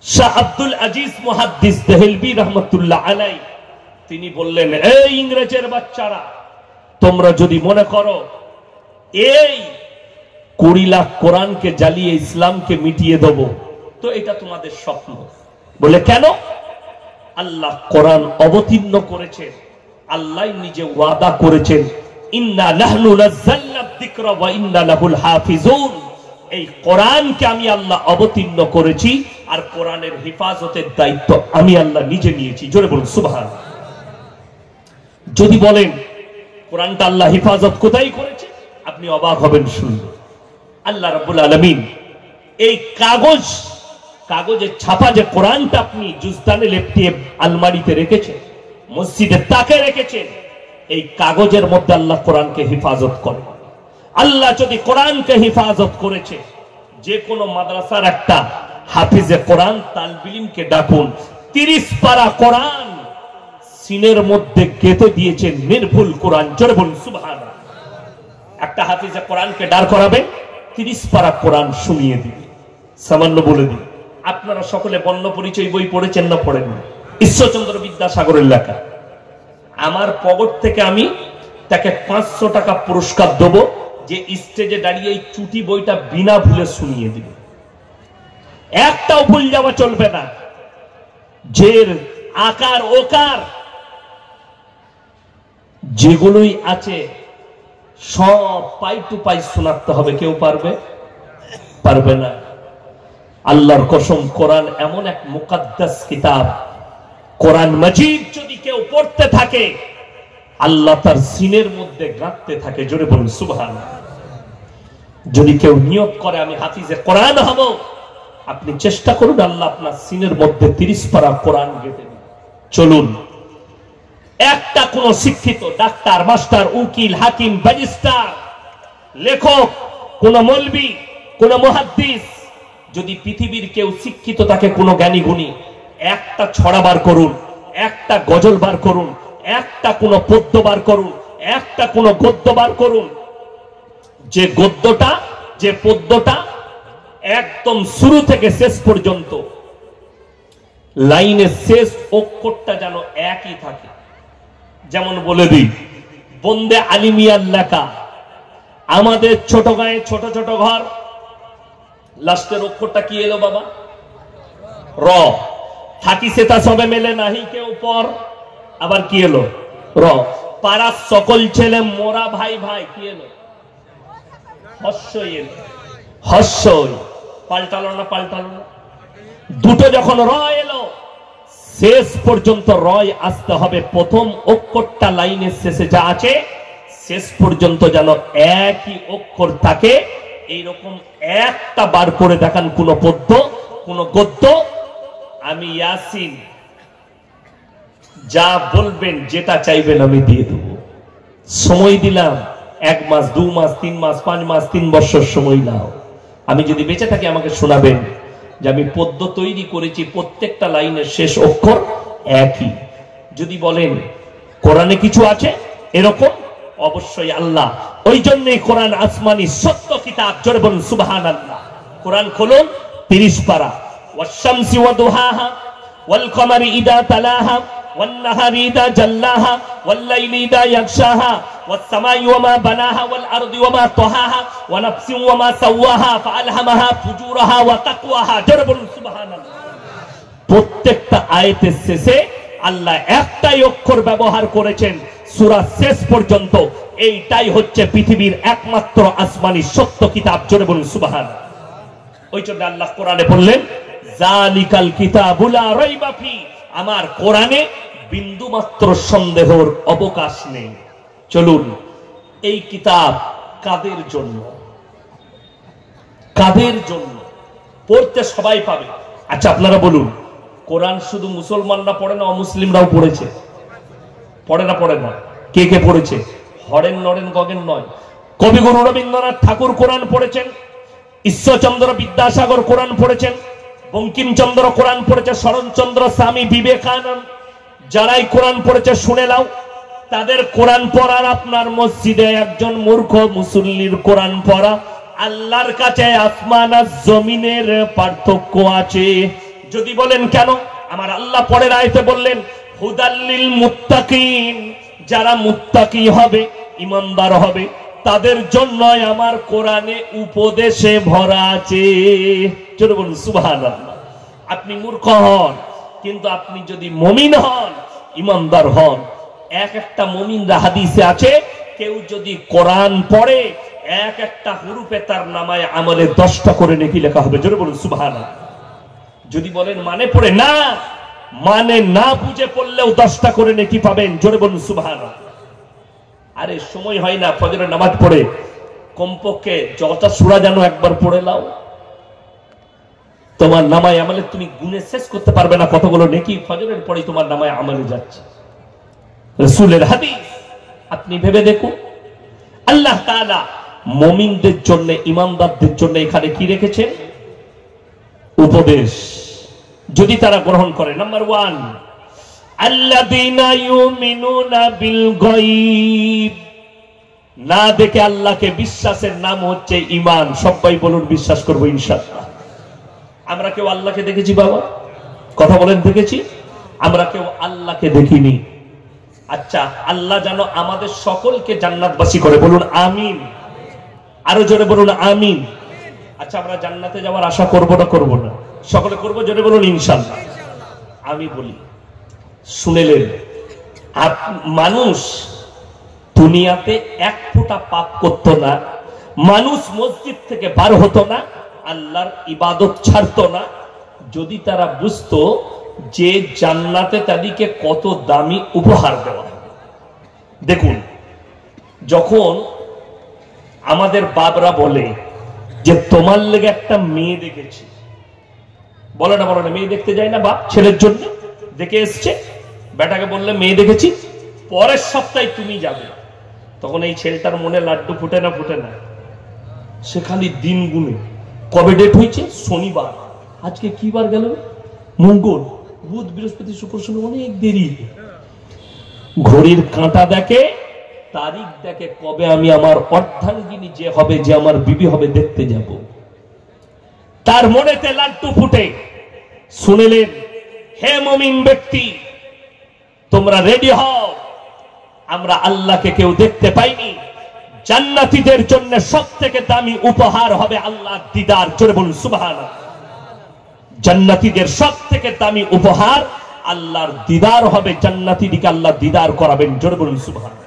শাহ আব্দুল আজিজ মুহাদ্দিস দেহলভী রহমতুল্লাহ আলাইহি তিনি বললেন, এই ইংরেজের বাচ্চারা, তোমরা যদি মনে করো এই 20 লাখ কোরআনকে জ্বালিয়ে ইসলামকে মিটিয়ে দেব, তো এটা তোমাদের স্বপ্ন। বলে কেন? আল্লাহ কোরআন অবতীর্ণ করেছেন, আল্লাহ নিজে ওয়াদা করেছেন, ইন্না নাহনু নাযালনা যিকরা ওয়া ইন্না লাহুল হাফিজুন। এই কোরআনকে আমি আল্লাহ অবতীর্ণ করেছি, আর কোরআনের হেফাজতের দায়িত্ব আমি আল্লাহ নিজে নিয়েছি। জোরে বলুন সুবহানাল্লাহ। যদি বলেন কোরআনটা আল্লাহ হেফাজত কোথায় করেছে, আপনি অবাক হবেন শুনলে। আল্লাহ রাব্বুল আলামিন এই কাগজের ছাপা যে কোরআনটা আপনি জুজদানে লেপটিয়ে আলমারিতে রেখেছেন, মসজিদের তাকে রেখেছেন, এই কাগজের মধ্যে আল্লাহ কোরআনকে হেফাজত করে। আল্লাহ যদি কোরআনকে হেফাজত করেছে, যে কোনো মাদ্রাসার একটা হাফিজে কোরআন তালবিলিমকে ডাকুন, 30 পারা কোরআন সিনের মধ্যে গেঁথে দিয়েছেন, নির্ভুল কোরআন। জোরে বলুন সুবহানাল্লাহ। একটা হাফিজে কোরআনকে দাঁড় করাবেন, 30 পারা কোরআন শুনিয়ে দিবে। সামান্য বলে দিই, আপনারা সকলে বর্ণ পরিচয় বই পড়েছেন না পড়েন? ঈশ্বরচন্দ্র বিদ্যাসাগরের লেখা। আমার পকেট থেকে আমি তাকে 500 টাকা পুরস্কার দেব, যে স্টেজে দাঁড়িয়ে এই চুটি বইটা বিনা ভুলে শুনিয়ে দিবে। একটাও ভুল যাওয়া চলবে না। জের আকার ওকার যেগুলোই আছে সব পাই টু পাই শোনাতে হবে। কেউ পারবে না। আল্লাহর কসম, কোরআন এমন এক মুকাদ্দাস কিতাব, কোরআন মাজিদ যদি কেউ পড়তে থাকে, আল্লাহ তার সিনের মধ্যে গাঁথতে থাকে। জোরে বলুন সুবহানাল্লাহ। যদি কেউ নিয়ত করে আমি হাফিজে কোরআন হব, আপনি চেষ্টা করুন, আল্লাহ আপনার সিনের মধ্যে 30 পারা কোরআন গেঁথে দিন। চলুন, একটা কোন শিক্ষিত ডাক্তার, মাস্টার, উকিল, হাকিম, ব্যারিস্টার, লেখক, কোন মৌলবি, কোন মুহাদ্দিস, যদি পৃথিবীর কেউ শিক্ষিত থাকে, কোন জ্ঞানী গুণী, একটা ছড়া বার করুন, একটা গজল বার করুন, একটা কোন পদ্য বার করুন, একটা কোন গদ্য বার করুন, যে গদ্যটা, যে পদ্যটা একদম শুরু থেকে শেষ পর্যন্ত লাইনের শেষ অক্ষরটা যেন একই থাকে। যেমন বলে দিই, বন্দে আলিমিয়ার লেখা, আমাদের ছোট গায়ে ছোট ছোট ঘর, লাস্টের অক্ষরটা কি এলো বাবা? র। থাকি সেটা সবে মেলে নাহি কেউ পর, আবার কি এলো? র। পাড়ার সকল ছেলে মোরা ভাই ভাই, কি এলো? হর্ষই এলো। হর্ষই পাল্টালো না? পাল্টালো না? দুটো যখন র এলো, শেষ পর্যন্ত রয় আসতে হবে। প্রথম অক্ষরটা লাইনের শেষে যা আছে, শেষ পর্যন্ত যেন একই অক্ষর থাকে। এইরকম একটা বার করে দেখান কোন পদ্য, কোন গদ্য। আমি ইয়াসিন, যা বলবেন, যেটা চাইবেন আমি দিয়ে দেব। সময় দিলাম 1 মাস, 2 মাস, 3 মাস, 5 মাস, 3 বছর সময় নাও। আমি যদি বেঁচে থাকি আমাকে শোনাবেন যে আমি পদ্য তৈরি করেছি, প্রত্যেকটা লাইনের শেষ অক্ষর একই। যদি বলেন কোরআনে কিছু আছে এরকম, অবশ্যই আল্লাহ। ওই জন্যই কোরআন আসমানি সত্য কিতাব। জোরে বলুন সুবহানাল্লাহ। কোরআন খুলুন, 30 পারা। ওয়াশ-শামসি ওয়া দুহাহা ওয়াল কমারি ইদা তালাহা ওয়ান নাহারি ইদা জাল্লাহা ওয়াল লাইলি ইদা ইয়াগশাহা ওয়াস সামাই ওয়া মা বানাহা ওয়াল আরদি ওয়া মা তাহাহা ওয়া নাফসিন ওয়া মা সাওয়াহা ফাআলহামাহা ফুজুরাহা ওয়া তাকওয়াহা। জোরে বলুন সুবহানাল্লাহ। প্রত্যেকটা আয়াতের শেষে আল্লাহ একটাই অক্ষর ব্যবহার করেছেন সূরা শেষ পর্যন্ত। এইটাই হচ্ছে পৃথিবীর একমাত্র আসমানি সত্য কিতাব। জোরে বলুন সুবহানাল্লাহ। ওই জন্য আল্লাহ কোরআনে বললেন, যালিকাল কিতাবু লা রাইবা ফি, আমার কোরআনে বিন্দুমাত্র সন্দেহের অবকাশ নেই। চলুন, এই কিতাব কাদের জন্য? কাদের জন্য? পড়তে সবাই পাবে। আচ্ছা আপনারা বলুন, কোরআন শুধু মুসলমানরা পড়ে না, অমুসলিমরাও পড়েছে? পড়ে না? পড়ে না? কে কে পড়েছে? হরেন নরেন গগেন নয়। কবিগুরু রবীন্দ্রনাথ ঠাকুর কোরআন পড়েছেন, ঈশ্বরচন্দ্র বিদ্যাসাগর কোরআন পড়েছেন, বঙ্কিমচন্দ্র কোরআন পড়েছে, শরৎচন্দ্র, স্বামী বিবেকানন্দ। যারাই কোরআন পড়েছে শুনে নাও, তাদের কোরআন পড়ার আপনার মসজিদে একজন মূর্খ মুসল্লির কোরআন পড়া, আল্লাহর কাছে আসমান আর জমিনের পার্থক্য আছে। যদি বলেন কেন, আমার আল্লাহ পরের আয়াতে বললেন হুদাল্লিল মুত্তাকিন, যারা মুত্তাকি হবে, ইমানদার হবে, তাদের জন্য আমার কোরআনে উপদেশে ভরা আছে। চলো বলুন সুবহানাল্লাহ। আপনি মূর্খ হন, কিন্তু আপনি যদি মুমিন হন, ইমানদার হন, এক একটা মুমিনরা হাদিসে আছে, কেউ যদি কোরআন পড়ে এক একটা হুরুফে তার নামায় আমলে 10টা করে নেকি লেখা হবে। জোরে বলুন সুবহানাল্লাহ। যদি বলেন মানে পড়ে, না মানে না বুঝে পড়লেও 10টা করে নেকি পাবেন। জোরে বলুন সুবহানাল্লাহ। আরে সময় হয় না ফজরের নামাজ পড়ে কমপক্ষে যতটা সূরা জানো একবার পড়ে নাও, তোমার নামায় আমলে তুমি গুণে শেষ করতে পারবে না কতগুলো নেকি ফজরের পরে তোমার নামায় আমলে যাচ্ছে। রাসূলের হাদিস আপনি ভেবে দেখুন। আল্লাহ তাআলা মুমিনদের জন্য, ইমানদারদের জন্য এখানে কি রেখেছেন? উপদেশ। যদি তারা গ্রহণ করে, নাম্বার 1, আল্লাযীনা ইউমিনুনা বিল গায়ব, না দেখে আল্লাহকে বিশ্বাসের নাম হচ্ছে ঈমান। সবাই বলুন বিশ্বাস করব ইনশাআল্লাহ। আমরা কেউ আল্লাহকে দেখেছি বাবা? কথা বলেন দেখেছি? আমরা কেউ আল্লাহকে দেখিনি। আচ্ছা, আল্লাহ যেন আমাদের সকলকে জান্নাতবাসী করে, বলুন আমিন। আরো জোরে বলুন আমিন। আচ্ছা, আমরা জান্নাতে যাওয়ার আশা করব না করব না? সকলে করব, জোরে বলুন ইনশাআল্লাহ। আমি বলি, শুনেলেন, মানুষ দুনিয়াতে এক ফোঁটা পাপ করতো না, মানুষ মসজিদ থেকে বার হতো না, আল্লাহর ইবাদত ছাড়তো না, যদি তারা বুঝতো যে জান্নাতে তাদেরকে কত দামি উপহার দেওয়া হবে। দেখুন, যখন আমাদের বাবরা বলে যে তোমার লেগে একটা মেয়ে দেখেছি, বলে না বলে না, মেয়ে দেখতে যায় না বাপ ছেলের জন্য, দেখে এসছে, বেটাকে বললে মেয়ে দেখেছি, পরের সপ্তাহে তুমি যাবে, তখন এই ছেলেটার মনে লাড্ডু ফুটে না ফুটে না? সে খালি দিন গুনে, কবে ডেট হয়েছে? শনিবার, আজকে কি বার গেল? মঙ্গল, বুধ, বৃহস্পতি, শুক্র, শনি, অনেক দেরি। ঘড়ির কাঁটা দেখে, তারিখ দেখে, কবে আমি আমার অর্ধাঙ্গিনী যে হবে, যে আমার বিবি হবে, দেখতে যাব। তার মনেতে লাড্ডু ফুটে। শুনেলেন, হে মুমিন ব্যক্তি, তোমরা রেডি হও, আমরা আল্লাহকে কেউ দেখতে পাইনি, জান্নাতীদের জন্য সবথেকে দামি উপহার হবে আল্লাহর দিদার। জোরে বলুন সুবহানাল্লাহ। জান্নাতীদের সবথেকে দামি উপহার আল্লাহর দিদার হবে, জান্নাতীদেরকে আল্লাহ দিদার করাবেন। জোরে বলুন সুবহানাল্লাহ।